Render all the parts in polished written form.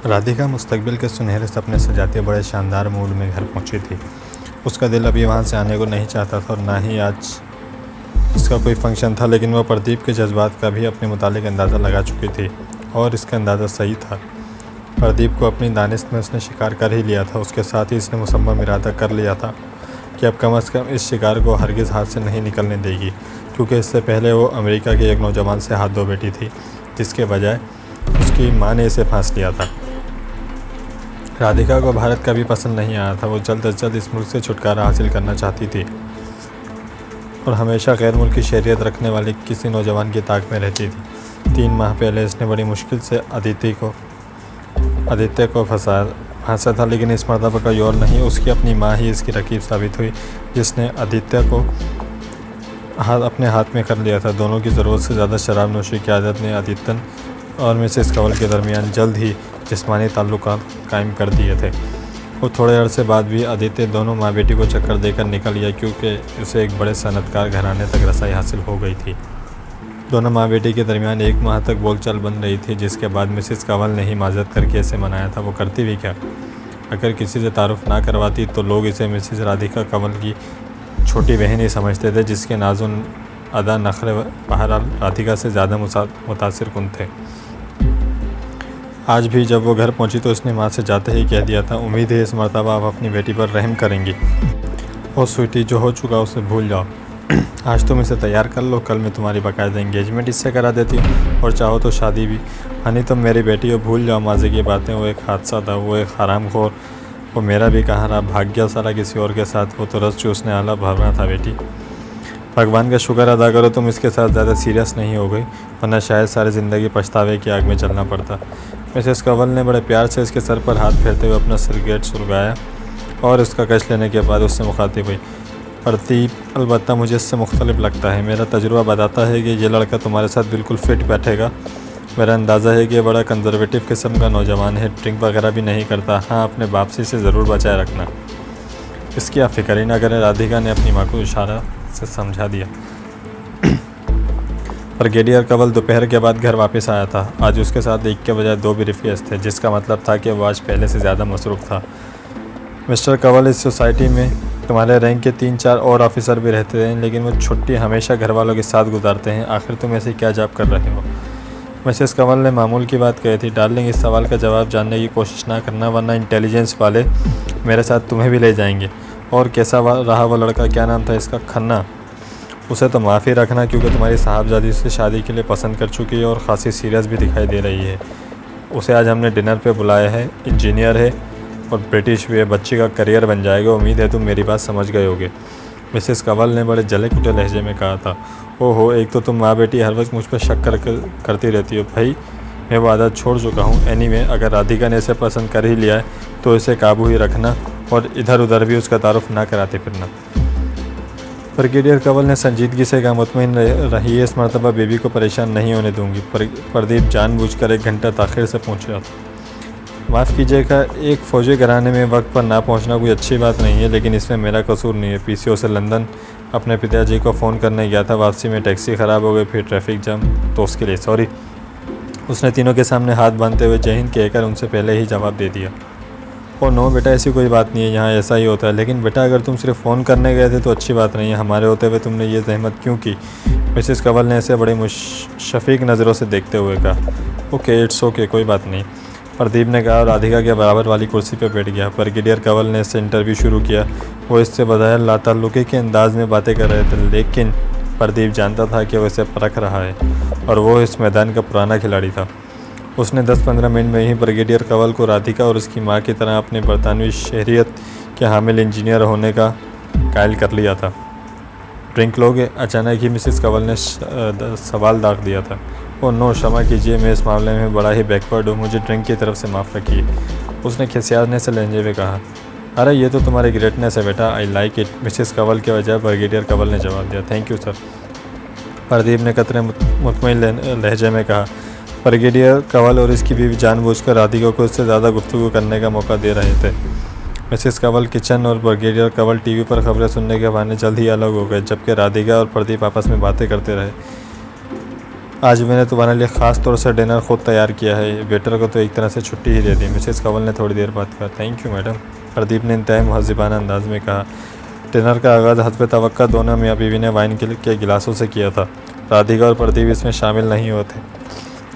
राधिका मुस्तकबिल के सुनहरे सपने सजाते बड़े शानदार मूड में घर पहुंची थी। उसका दिल अभी वहां से आने को नहीं चाहता था और ना ही आज इसका कोई फंक्शन था, लेकिन वह प्रदीप के जज्बात का भी अपने मुतालिक अंदाज़ा लगा चुकी थी और इसका अंदाज़ा सही था। प्रदीप को अपनी दानिश में उसने शिकार कर ही लिया था। उसके साथ ही इसने मुसम्मम इरादा कर लिया था कि अब कम से कम इस शिकार को हरगिज़ हाथ से नहीं निकलने देगी, क्योंकि इससे पहले वो अमेरिका के एक नौजवान से हाथ धो बैठी थी, जिसके बजाय उसकी माँ ने इसे फांस लिया था। राधिका को भारत कभी पसंद नहीं आया था। वो जल्द अज जल्द इस मुल्क से छुटकारा हासिल करना चाहती थी और हमेशा गैर मुल्की शहरियत रखने वाले किसी नौजवान की ताक में रहती थी। 3 माह पहले इसने बड़ी मुश्किल से आदित्य को फंसा था, लेकिन इस मरतबा का और नहीं, उसकी अपनी माँ ही इसकी रकीब साबित हुई, जिसने आदित्य को अपने हाथ में कर लिया था। दोनों की ज़रूरत से ज़्यादा शराब नोशी की आदत ने आदित्य और मिसेस कंवल के दरमियान जल्द ही जिस्मानी ताल्लुकात कायम कर दिए थे। वो थोड़े अरसे बाद भी आदित्य दोनों माँ बेटी को चक्कर देकर निकल गया, क्योंकि उसे एक बड़े सनतकार घराने तक रसाई हासिल हो गई थी। दोनों माँ बेटी के दरमियान 1 माह तक बोलचाल बन रही थी, जिसके बाद मिसेस कंवल ने ही माजरत करके इसे मनाया था। वो करती भी क्या, अगर किसी से तारुफ ना करवाती तो लोग इसे मिसेस राधिका कंवल की छोटी बहन ही समझते थे, जिसके नाजुन अदा नखरे बहरहाल राधिका से ज़्यादा मुतासिर कुन थे। आज भी जब वो घर पहुंची तो उसने माँ से जाते ही कह दिया था, उम्मीद है इस मरतबा आप अपनी बेटी पर रहम करेंगी। ओ स्वीटी, जो हो चुका उसे भूल जाओ। आज तुम इसे तैयार कर लो, कल मैं तुम्हारी बाकायदा एंगेजमेंट इससे करा देती हूँ और चाहो तो शादी भी। हनी, तुम मेरी बेटी हो, भूल जाओ माजी की बातें। वो एक हादसा था, वो एक हरामखोर, वो मेरा भी कहाँ रहा, भाग गया साला किसी और के साथ। वो तो रस चूसने आला भरना था बेटी। भगवान का शुक्र अदा करो तुम इसके साथ ज़्यादा सीरियस नहीं हो गई, वरना शायद सारी ज़िंदगी पछतावे की आग में चलना पड़ता। मिसेस कंवल ने बड़े प्यार से इसके सर पर हाथ फेरते हुए अपना सिरगेट सुलगाया और उसका कश लेने के बाद उससे मुखातिब हुई, प्रदीप, अलबत्ता मुझे इससे मुख्तलिफ लगता है। मेरा तजुर्बा बताता है कि ये लड़का तुम्हारे साथ बिल्कुल फिट बैठेगा। मेरा अंदाज़ा है कि ये बड़ा कंजर्वेटिव किस्म का नौजवान है, ड्रिंक वगैरह भी नहीं करता। हाँ, अपने वापसी से ज़रूर बचाए रखना, इसकी आप फिक्र ही ना करें। राधिका ने अपनी माँ को इशारा से समझा दिया। ब्रिगेडियर कंवल दोपहर के बाद घर वापस आया था। आज उसके साथ एक के बजाय 2 ब्रीफकेस थे, जिसका मतलब था कि वो आज पहले से ज़्यादा मसरूफ़ था। मिस्टर कंवल, इस सोसाइटी में तुम्हारे रैंक के 3-4 और ऑफिसर भी रहते हैं, लेकिन वो छुट्टी हमेशा घर वालों के साथ गुजारते हैं। आखिर तुम ऐसे क्या जॉब कर रहे हो? मिसेस कंवल ने मामूल की बात कही थी। डार्लिंग, इस सवाल का जवाब जानने की कोशिश ना करना, वरना इंटेलिजेंस वाले मेरे साथ तुम्हें भी ले जाएंगे। और कैसा रहा वो लड़का, क्या नाम था इसका? खन्ना। उसे तो माफ़ी रखना, क्योंकि तुम्हारी साहबजादी से शादी के लिए पसंद कर चुकी है और ख़ासी सीरियस भी दिखाई दे रही है। उसे आज हमने डिनर पे बुलाया है। इंजीनियर है और ब्रिटिश भी है, बच्ची का करियर बन जाएगा। उम्मीद है तुम मेरी बात समझ गए होगे, मिसेस कंवल ने बड़े जले कुटे लहजे में कहा था। ओहो, एक तो तुम माँ बेटी हर वक्त मुझ पर शक करती रहती हो। भाई, मैं वो आदत छोड़ चुका हूँ। एनीवे, अगर राधिका ने इसे पसंद कर ही लिया है तो इसे काबू ही रखना और इधर उधर भी उसका तारुफ ना कराते फिरना। ब्रिगेडियर कंवल ने संजीदगी से कहा, मुतमईन रहिए, इस मरतबा बेबी को परेशान नहीं होने दूंगी। प्रदीप जानबूझकर 1 घंटा ताख़िर से पहुंचा। माफ़ कीजिएगा, एक फ़ौजी घराने में वक्त पर ना पहुंचना कोई अच्छी बात नहीं है, लेकिन इसमें मेरा कसूर नहीं है। पीसीओ से लंदन अपने पिताजी को फ़ोन करने गया था। वापसी में टैक्सी ख़राब हो गई, फिर ट्रैफिक जाम, तो उसके लिए सॉरी। उसने तीनों के सामने हाथ बांधते हुए जय हिंद कहकर उनसे पहले ही जवाब दे दिया। और नो बेटा, ऐसी कोई बात नहीं है, यहाँ ऐसा ही होता है। लेकिन बेटा, अगर तुम सिर्फ फ़ोन करने गए थे तो अच्छी बात नहीं है। हमारे होते हुए तुमने ये जहमत क्यों की? मिसेस कंवल ने ऐसे बड़ी मुशफ़िक़ नज़रों से देखते हुए कहा। ओके, इट्स ओके, कोई बात नहीं, प्रदीप ने कहा और राधिका के बराबर वाली कुर्सी पर बैठ गया। ब्रिगेडियर कंवल ने इससे इंटरव्यू शुरू किया। वो इससे बज़ाहिर लाताल्लुक़ी के अंदाज़ में बातें कर रहे थे, लेकिन प्रदीप जानता था कि वो इसे परख रहा है और वो इस मैदान का पुराना खिलाड़ी था। उसने 10-15 मिनट में ही ब्रिगेडियर कंवल को राधिका और उसकी माँ की तरह अपने बरतानवी शहरियत के हामिल इंजीनियर होने का कायल कर लिया था। ड्रिंक लोगे? अचानक ही मिसेस कंवल ने सवाल दाग दिया था। ओह नो, क्षमा कीजिए, मैं इस मामले में बड़ा ही बैकवर्ड हूँ, मुझे ड्रिंक की तरफ से माफ़ रखिए, उसने खिसियाने से लहजे में कहा। अरे ये तो तुम्हारी ग्रेटनेस है बेटा, I like it, Mrs Kanwal के बजाय ब्रिगेडियर कंवल ने जवाब दिया। थैंक यू सर, प्रदीप ने कतरे मुतमईन लहजे में कहा। ब्रिगेडियर कंवल और इसकी बीवी जानबूझकर राधिका को इससे ज़्यादा गुफ्तगू करने का मौका दे रहे थे। मिसेस कंवल किचन और ब्रिगेडियर कंवल टीवी पर खबरें सुनने के बहाने जल्द ही अलग हो गए, जबकि राधिका और प्रदीप आपस में बातें करते रहे। आज मैंने तुम्हारे लिए ख़ास तौर से डिनर खुद तैयार किया है। वेटर को तो एक तरह से छुट्टी ही दे दी। मिसेस कंवल ने थोड़ी देर बाद कहा, थैंक यू मैडम। प्रदीप ने इंतहाई मुहज़्ज़िबाना अंदाज में कहा। डिनर का आगाज़ हस्ब तवक्का दोनों मियाँ बीवी ने वाइन के गिलासों से किया था। राधिका और प्रदीप इसमें शामिल नहीं होते।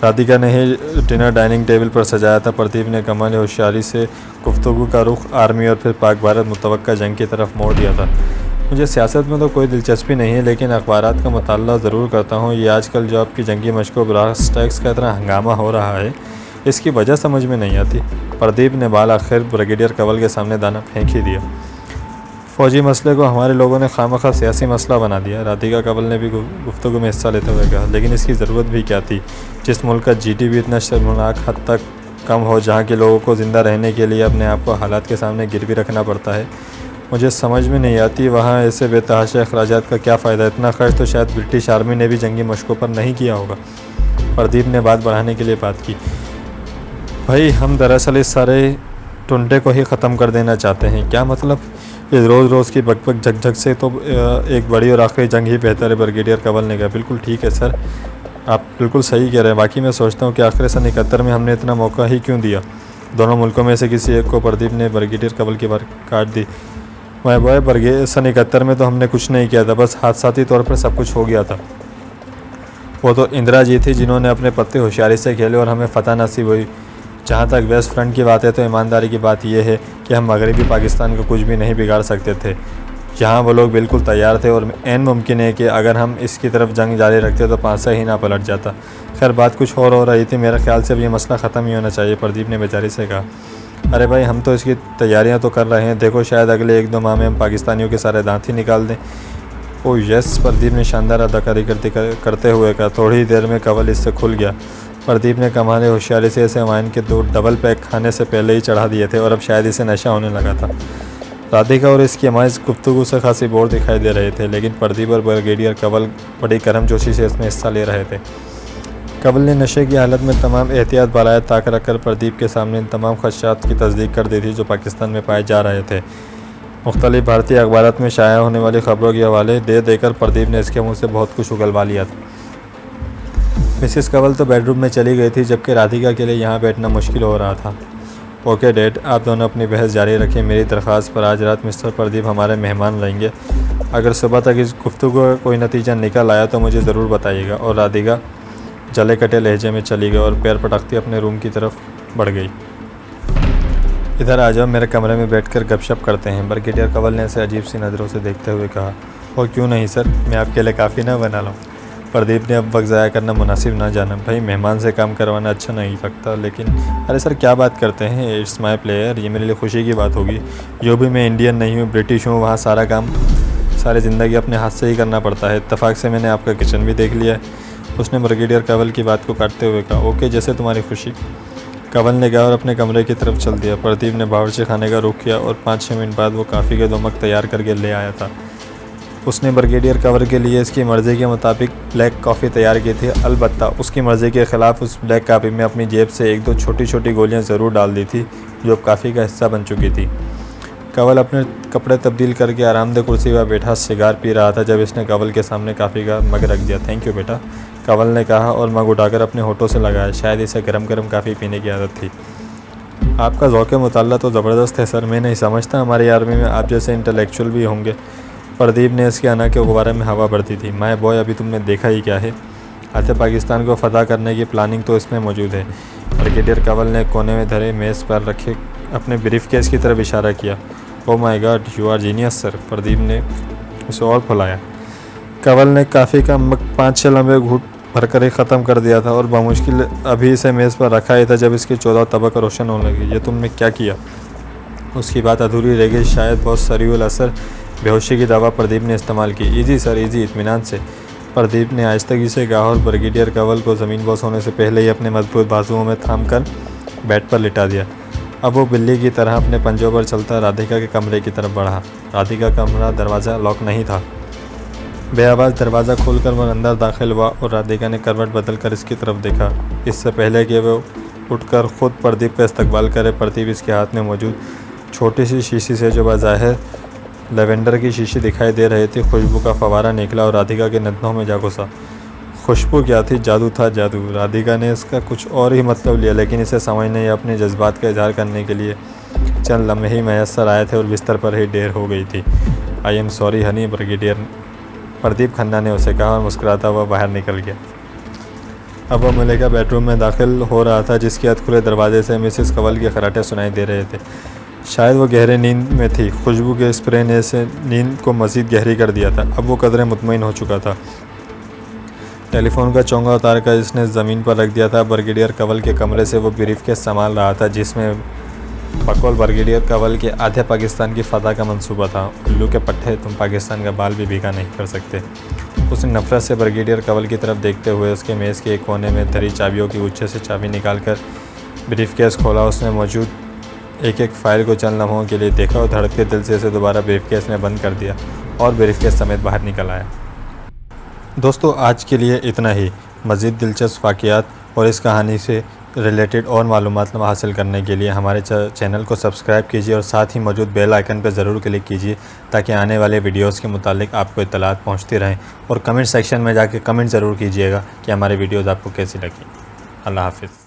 राधिका ने ही डिनर डाइनिंग टेबल पर सजाया था। प्रदीप ने कमाल होशियारी से गुफ्तगू का रुख आर्मी और फिर पाक भारत मुतवक्का जंग की तरफ मोड़ दिया था। मुझे सियासत में तो कोई दिलचस्पी नहीं है, लेकिन अखबारात का मुताला ज़रूर करता हूँ। ये आजकल जो आपकी जंगी मशकों ब्रास टैक्स का इतना हंगामा हो रहा है, इसकी वजह समझ में नहीं आती। प्रदीप ने बाल आखिर ब्रिगेडियर कंवल के सामने दाना फेंक ही दिया। फ़ौजी मसले को हमारे लोगों ने खामखा सियासी मसला बना दिया। राधिका कंवल ने भी गुफ्तगू में हिस्सा लेते हुए कहा, लेकिन इसकी ज़रूरत भी क्या थी? जिस मुल्क का GDP इतना शर्मनाक हद तक कम हो, जहाँ के लोगों को ज़िंदा रहने के लिए अपने आप को हालात के सामने गिरवी रखना पड़ता है, मुझे समझ में नहीं आती वहाँ ऐसे बेतहाशा अखराजात का क्या फ़ायदा। इतना खर्च तो शायद ब्रिटिश आर्मी ने भी जंगी मशकों पर नहीं किया होगा। प्रदीप ने बात बढ़ाने के लिए बात की, भाई हम दरअसल इस सारे टुंडे को ही ख़त्म कर देना चाहते हैं। क्या मतलब? इस रोज़ रोज़ की बकबक झकझक से तो एक बड़ी और आखिरी जंग ही बेहतर है। ब्रिगेडियर कंवल ने कहा, बिल्कुल ठीक है सर, आप बिल्कुल सही कह रहे हैं। बाकी मैं सोचता हूँ कि आखिर सन 71 में हमने इतना मौका ही क्यों दिया? दोनों मुल्कों में से किसी एक को। प्रदीप ने ब्रिगेडियर कंवल की बात काट दी। मैं बॉय सन 71 में तो हमने कुछ नहीं किया था, बस हादसाती तौर पर सब कुछ हो गया था। वो तो इंदिरा जी थी जिन्होंने अपने पत्ते होशियारी से खेले और हमें फ़तह नसीब हुई। जहाँ तक वेस्ट फ्रंट की बात है तो ईमानदारी की बात यह है कि हम मगरबी पाकिस्तान को कुछ भी नहीं बिगाड़ सकते थे। जहाँ वो लोग बिल्कुल तैयार थे और ऐन मुमकिन है कि अगर हम इसकी तरफ जंग जारी रखते तो पांसा ही ना पलट जाता। खैर बात कुछ और हो रही थी। मेरे ख्याल से अब ये मसला ख़त्म ही होना चाहिए। प्रदीप ने बेचारी से कहा, अरे भाई हम तो इसकी तैयारियां तो कर रहे हैं। देखो शायद अगले 1-2 माह में हम पाकिस्तानियों के सारे दांत ही निकाल दें। ओह यस, प्रदीप ने शानदार अदाकारी करते हुए कहा। थोड़ी देर में कंवल इससे खुल गया। प्रदीप ने कमाल होशियारी से इसे वाइन के 2 डबल पैक खाने से पहले ही चढ़ा दिए थे और अब शायद इसे नशा होने लगा था। राधिका और इसकी अमाइश गुफ्तगू से खासी बोर दिखाई दे रहे थे, लेकिन प्रदीप और ब्रिगेडियर कंवल बड़ी गर्मजोशी से इसमें हिस्सा ले रहे थे। कंवल ने नशे की हालत में तमाम एहतियात बलाए ताक रखकर प्रदीप के सामने इन तमाम खदशात की तस्दीक कर दी थी जो पाकिस्तान में पाए जा रहे थे। मुख्तलिफ भारतीय अखबारात में शाया होने वाली खबरों के हवाले दे देकर प्रदीप ने इसके मुँह से बहुत कुछ उगलवा लिया था। मिसेस कंवल तो बेडरूम में चली गई थी, जबकि राधिका के लिए यहाँ बैठना मुश्किल हो रहा था। ओके डैड, आप दोनों अपनी बहस जारी रखें। मेरी दरख्वास्त पर आज रात मिस्टर प्रदीप हमारे मेहमान रहेंगे। अगर सुबह तक इस गुफ्तगू का कोई नतीजा निकल आया तो मुझे ज़रूर बताइएगा। और राधिका जले कटे लहजे में चली गई और पैर पटकती अपने रूम की तरफ बढ़ गई। इधर आ जाओ, मेरे कमरे में बैठकर गपशप करते हैं। ब्रिगेडियर कंवल ने इसे अजीब सी नज़रों से देखते हुए कहा। और क्यों नहीं सर, मैं आपके लिए काफ़ी ना बना लूँ। प्रदीप ने अब वक्त ज़ाया करना मुनासिब ना जाना। भाई मेहमान से काम करवाना अच्छा नहीं लगता, लेकिन अरे सर क्या बात करते हैं, इट्स माय प्लेयर, ये मेरे लिए खुशी की बात होगी। जो भी मैं इंडियन नहीं हूँ, ब्रिटिश हूँ, वहाँ सारा काम सारी ज़िंदगी अपने हाथ से ही करना पड़ता है। इत्तेफाक से मैंने आपका किचन भी देख लिया है। उसने ब्रिगेडियर कंवल की बात को काटते हुए कहा। ओके, जैसे तुम्हारी खुशी। कंवल ने कहा और अपने कमरे की तरफ चल दिया। प्रदीप ने बावर्ची खाने का रुख किया और 5-6 मिनट बाद वो काफ़ी के 2 मग तैयार करके ले आया था। उसने ब्रिगेडियर कंवल के लिए इसकी मर्ज़ी के मुताबिक ब्लैक कॉफ़ी तैयार की थी। अलबत्ता उसकी मर्ज़ी के ख़िलाफ़ उस ब्लैक कॉफ़ी में अपनी जेब से 1-2 छोटी-छोटी गोलियां ज़रूर डाल दी थी, जो अब कॉफ़ी का हिस्सा बन चुकी थी। कंवल अपने कपड़े तब्दील करके आरामदेह कुर्सी पर बैठा सिगार पी रहा था जब इसने कंवल के सामने कॉफ़ी का मग रख दिया। थैंक यू बेटा, कंवल ने कहा और मग उठाकर अपने होठों से लगाया। शायद इसे गरम गरम कॉफ़ी पीने की आदत थी। आपका ज़ौक़ मुताल्ला तो ज़बरदस्त है सर। मैं नहीं समझता हमारी आर्मी में आप जैसे इंटेलेक्चुअल भी होंगे। प्रदीप ने इसके अना के गुब्बारे में हवा भरती थी। माय बॉय, अभी तुमने देखा ही क्या है। आते पाकिस्तान को फतह करने की प्लानिंग तो इसमें मौजूद है। ब्रिगेडियर कंवल ने कोने में धरे मेज़ पर रखे अपने ब्रीफ केस की तरफ इशारा किया। Oh my god, you are genius sir. Pradeep ने उसे और फुलाया। कंवल ने कॉफ़ी का मग 5-6 लंबे घूंट भरकर ही ख़त्म कर दिया था और बामुश्किल अभी इसे मेज़ पर रखा ही था जब इसकी 14 तबक रोशन होने लगी। ये तुमने क्या किया? उसकी बात अधूरी रह गई। शायद बहुत सरीउल असर बेहोशी की दवा प्रदीप ने इस्तेमाल की। इजी सर, इजी, इत्मीनान से, प्रदीप ने आहिस्तगी से कहा और ब्रिगेडियर कंवल को ज़मीन बोस होने से पहले ही अपने मजबूत बाजुओं में थाम कर बेड पर लिटा दिया। अब वो बिल्ली की तरह अपने पंजों पर चलता राधिका के कमरे की तरफ बढ़ा। राधिका का कमरा दरवाज़ा लॉक नहीं था। बेआवाज़ दरवाज़ा खोलकर वह अंदर दाखिल हुआ और राधिका ने करवट बदल कर इसकी तरफ देखा। इससे पहले कि वो उठकर ख़ुद प्रदीप का इस्तकबाल करे, प्रदीप इसके हाथ में मौजूद छोटी सी शीशी से जो बाज़ाहिर लेवेंडर की शीशी दिखाई दे रही थी, खुशबू का फवारा निकला और राधिका के नथनों में जा घुसा। खुशबू क्या थी, जादू था जादू। राधिका ने इसका कुछ और ही मतलब लिया, लेकिन इसे समझने या अपने जज्बात का इजहार करने के लिए चंद लम्हे ही मैसर आए थे और बिस्तर पर ही देर हो गई थी। I am sorry Honey brigadier, Pradeep Khanna ने उसे कहा और मुस्कुराता हुआ बाहर निकल गया। अब वह मलिका बेडरूम में दाखिल हो रहा था, जिसके अधखुले दरवाजे से मिसेस कंवल के खर्राटे सुनाई दे रहे थे। शायद वो गहरे नींद में थी। खुशबू के स्प्रे ने इसे नींद को मज़ीद गहरी कर दिया था। अब वो कदरे मुतमईन हो चुका था। टेलीफोन का चोंगा उतार कर इसने ज़मीन पर रख दिया था। ब्रिगेडियर कंवल के कमरे से वो ब्रीफकेस संभाल रहा था, जिसमें बकौल ब्रिगेडियर कंवल के आधे पाकिस्तान की फ़तह का मंसूबा था। उल्लू के पट्टे, तुम पाकिस्तान का बाल भी भीगा नहीं कर सकते। उसने नफरत से ब्रिगेडियर कंवल की तरफ देखते हुए उसके मेज़ के एक कोने में धरी चाबियों की गुच्छे से चाबी निकालकर ब्रीफकेस खोला। उसमें मौजूद एक एक फाइल को चंद लम्हों के लिए देखा और धड़कते दिल से इसे दोबारा ब्रीफकेस में बंद कर दिया और ब्रीफकेस समेत बाहर निकल आया। दोस्तों, आज के लिए इतना ही। मज़ीद दिलचस्प वाक़यात और इस कहानी से रिलेटेड और मालूमात हासिल करने के लिए हमारे चैनल को सब्सक्राइब कीजिए और साथ ही मौजूद बेल आइकन पर ज़रूर क्लिक कीजिए, ताकि आने वाले वीडियोस के मुतालिक आपको इत्तलात पहुंचती रहें। और कमेंट सेक्शन में जाके कमेंट ज़रूर कीजिएगा कि हमारे वीडियोस आपको कैसी लगी। अल्लाह हाफ़िज़।